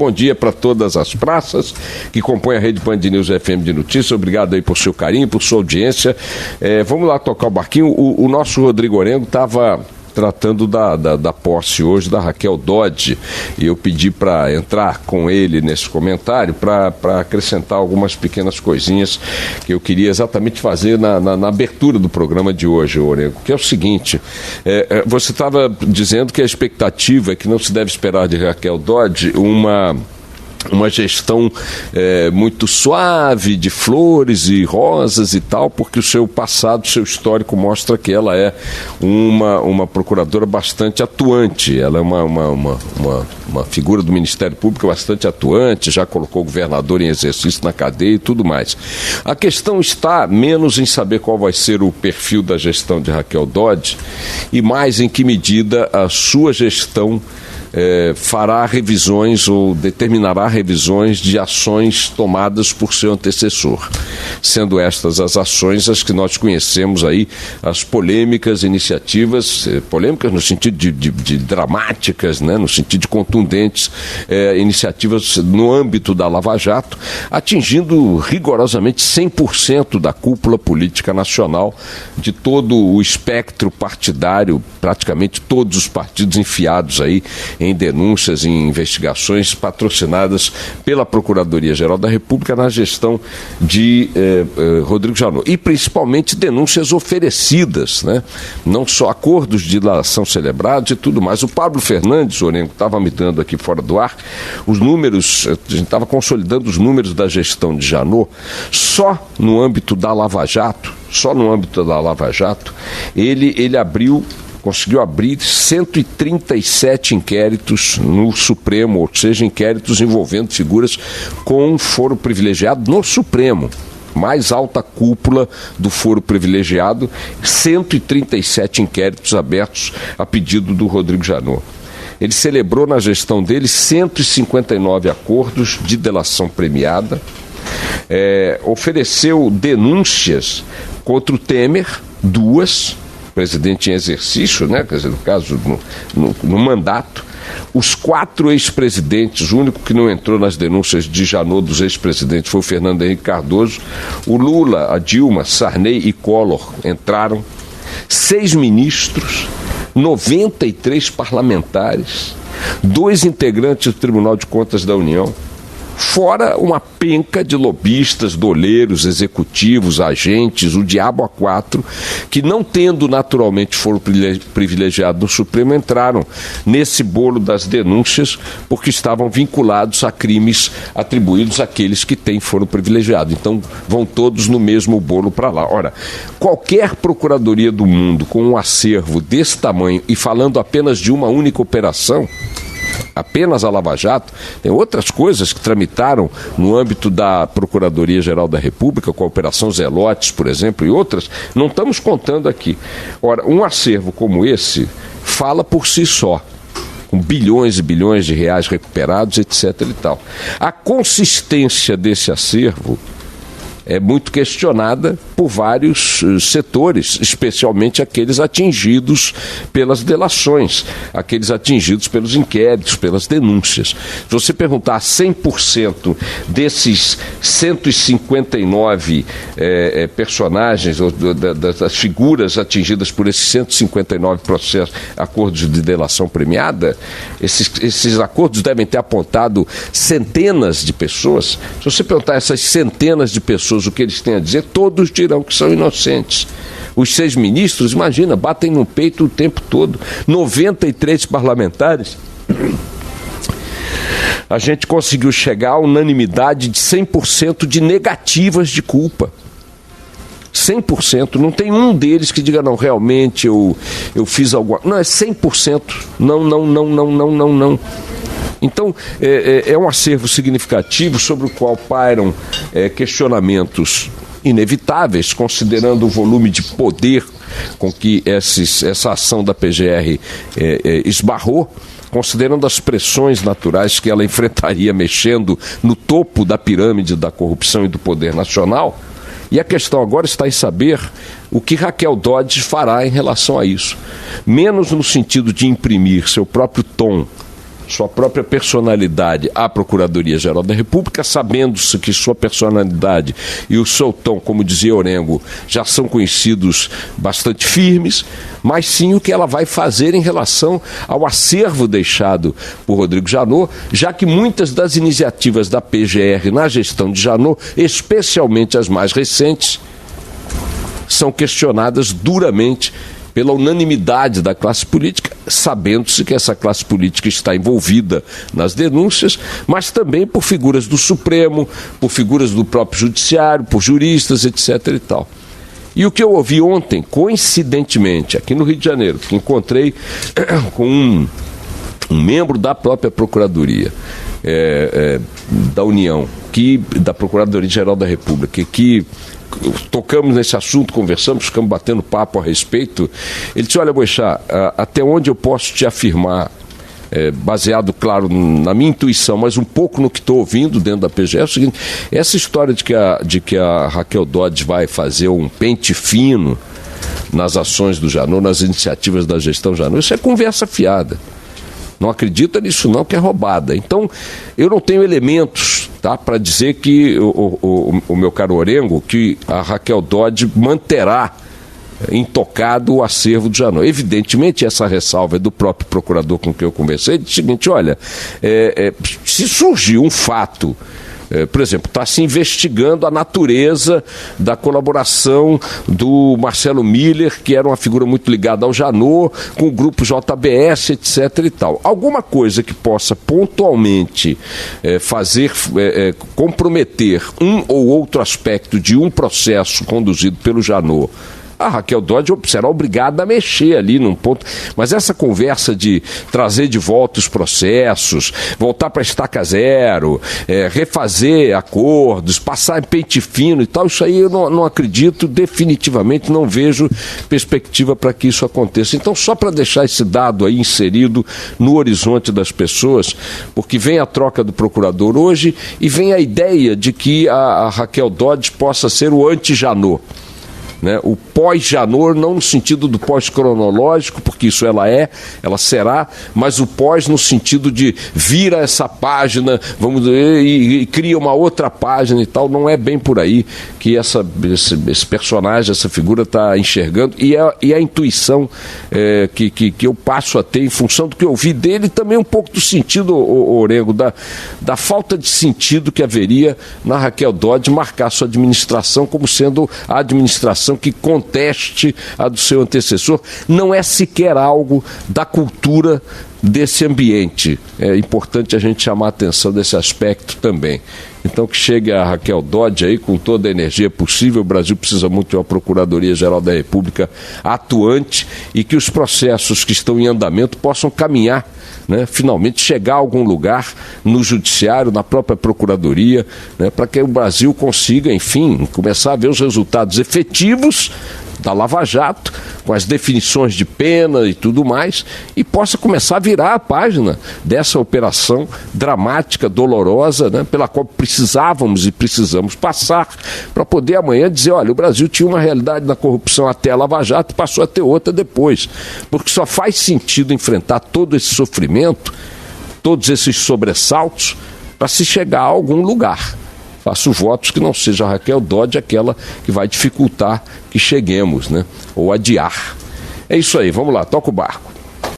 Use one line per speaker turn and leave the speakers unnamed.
Bom dia para todas as praças que compõem a Rede Band News FM de Notícias. Obrigado aí por seu carinho, por sua audiência. Vamos lá tocar o barquinho. O nosso Rodrigo Orengo estava tratando da posse hoje da Raquel Dodge, e eu pedi para entrar com ele nesse comentário para acrescentar algumas pequenas coisinhas que eu queria exatamente fazer na abertura do programa de hoje, Orengo, que é o seguinte: você estava dizendo que a expectativa é que não se deve esperar de Raquel Dodge uma gestão muito suave, de flores e rosas e tal, porque o seu passado, o seu histórico mostra que ela é uma procuradora bastante atuante. Ela é uma figura do Ministério Público bastante atuante, já colocou o governador em exercício na cadeia e tudo mais. A questão está menos em saber qual vai ser o perfil da gestão de Raquel Dodge e mais em que medida a sua gestão fará revisões ou determinará revisões de ações tomadas por seu antecessor, sendo estas as ações as que nós conhecemos aí, as polêmicas iniciativas, polêmicas no sentido de dramáticas, né, no sentido de contundentes, iniciativas no âmbito da Lava Jato, atingindo rigorosamente 100% da cúpula política nacional, de todo o espectro partidário, praticamente todos os partidos enfiados aí em denúncias, em investigações patrocinadas pela Procuradoria-Geral da República na gestão de Rodrigo Janot. E principalmente denúncias oferecidas, né? Não só acordos de dilação celebrados e tudo mais. O Pablo Fernandes, Orengo, estava me dando aqui fora do ar os números, a gente estava consolidando os números da gestão de Janot, só no âmbito da Lava Jato, ele conseguiu abrir 137 inquéritos no Supremo, ou seja, inquéritos envolvendo figuras com foro privilegiado no Supremo. Mais alta cúpula do foro privilegiado, 137 inquéritos abertos a pedido do Rodrigo Janot. Ele celebrou na gestão dele 159 acordos de delação premiada, ofereceu denúncias contra o Temer, 2, presidente em exercício, né? Quer dizer, no caso, no mandato. Os 4 ex-presidentes, o único que não entrou nas denúncias de Janot dos ex-presidentes foi o Fernando Henrique Cardoso. O Lula, a Dilma, Sarney e Collor entraram. 6 ministros, 93 parlamentares, 2 integrantes do Tribunal de Contas da União, fora uma penca de lobistas, doleiros, executivos, agentes, o diabo a 4, que não tendo naturalmente foro privilegiado no Supremo, entraram nesse bolo das denúncias porque estavam vinculados a crimes atribuídos àqueles que têm foro privilegiado. Então vão todos no mesmo bolo para lá. Ora, qualquer procuradoria do mundo com um acervo desse tamanho e falando apenas de uma única operação, apenas a Lava Jato, tem outras coisas que tramitaram no âmbito da Procuradoria-Geral da República, com a Operação Zelotes, por exemplo, e outras, não estamos contando aqui. Ora, um acervo como esse fala por si só, com bilhões e bilhões de reais recuperados, etc. e tal. A consistência desse acervo é muito questionada por vários setores, especialmente aqueles atingidos pelas delações, aqueles atingidos pelos inquéritos, pelas denúncias. Se você perguntar 100% desses 159 personagens, ou das figuras atingidas por esses 159 processos, acordos de delação premiada, esses acordos devem ter apontado centenas de pessoas. Se você perguntar a essas centenas de pessoas o que eles têm a dizer, todos dirão que são inocentes. Os 6 ministros, imagina, batem no peito o tempo todo. 93 parlamentares. A gente conseguiu chegar a unanimidade de 100% de negativas de culpa. 100%. Não tem um deles que diga, não, realmente eu fiz alguma... Não, é 100%. Não. Então, é um acervo significativo sobre o qual pairam questionamentos inevitáveis, considerando o volume de poder com que essa ação da PGR esbarrou, considerando as pressões naturais que ela enfrentaria mexendo no topo da pirâmide da corrupção e do poder nacional. E a questão agora está em saber o que Raquel Dodge fará em relação a isso. Menos no sentido de imprimir seu próprio tom sua própria personalidade à Procuradoria-Geral da República, sabendo-se que sua personalidade e o seu tom, como dizia Orengo, já são conhecidos bastante firmes, mas sim o que ela vai fazer em relação ao acervo deixado por Rodrigo Janot, já que muitas das iniciativas da PGR na gestão de Janot, especialmente as mais recentes, são questionadas duramente pela unanimidade da classe política, sabendo-se que essa classe política está envolvida nas denúncias, mas também por figuras do Supremo, por figuras do próprio Judiciário, por juristas, etc. e tal. E o que eu ouvi ontem, coincidentemente, aqui no Rio de Janeiro, que encontrei com um membro da própria Procuradoria da União, da Procuradoria-Geral da República, que tocamos nesse assunto, conversamos, ficamos batendo papo a respeito. Ele disse: olha, Boechat, até onde eu posso te afirmar, baseado, claro, na minha intuição, mas um pouco no que estou ouvindo dentro da PGR, é o seguinte: essa história de que a Raquel Dodge vai fazer um pente fino nas ações do Janot, nas iniciativas da gestão Janot, isso é conversa fiada. Não acredita nisso não, que é roubada. Então, eu não tenho elementos, tá, para dizer que, o meu caro Orengo, que a Raquel Dodge manterá intocado o acervo do Janot. Evidentemente, essa ressalva é do próprio procurador com quem eu conversei, diz o seguinte: olha, se surgir um fato, por exemplo, está se investigando a natureza da colaboração do Marcelo Miller, que era uma figura muito ligada ao Janot, com o grupo JBS, etc. e tal. Alguma coisa que possa pontualmente comprometer um ou outro aspecto de um processo conduzido pelo Janot, a Raquel Dodge será obrigada a mexer ali num ponto. Mas essa conversa de trazer de volta os processos, voltar para a estaca zero, refazer acordos, passar em pente fino e tal, isso aí eu não acredito, definitivamente não vejo perspectiva para que isso aconteça. Então, só para deixar esse dado aí inserido no horizonte das pessoas, porque vem a troca do procurador hoje e vem a ideia de que a Raquel Dodge possa ser o anti-Janot. Né? O pós-Janot, não no sentido do pós-cronológico, porque isso ela será, mas o pós no sentido de vira essa página, vamos dizer, e cria uma outra página e tal. Não é bem por aí que esse personagem, essa figura está enxergando, e a intuição que eu passo a ter em função do que eu vi dele, também um pouco do sentido, Orengo, da falta de sentido que haveria na Raquel Dodge marcar sua administração como sendo a administração que conteste a do seu antecessor. Não é sequer algo da cultura desse ambiente. É importante a gente chamar a atenção desse aspecto também. Então, que chegue a Raquel Dodge aí com toda a energia possível. O Brasil precisa muito de uma Procuradoria-Geral da República atuante e que os processos que estão em andamento possam caminhar, né, finalmente chegar a algum lugar no Judiciário, na própria Procuradoria, né, para que o Brasil consiga, enfim, começar a ver os resultados efetivos da Lava Jato, com as definições de pena e tudo mais, e possa começar a virar a página dessa operação dramática, dolorosa, né, pela qual precisávamos e precisamos passar, para poder amanhã dizer: olha, o Brasil tinha uma realidade na corrupção até a Lava Jato e passou a ter outra depois. Porque só faz sentido enfrentar todo esse sofrimento, todos esses sobressaltos, para se chegar a algum lugar. Faço votos que não seja a Raquel Dodge aquela que vai dificultar que cheguemos, né? Ou adiar. É isso aí, vamos lá, toca o barco.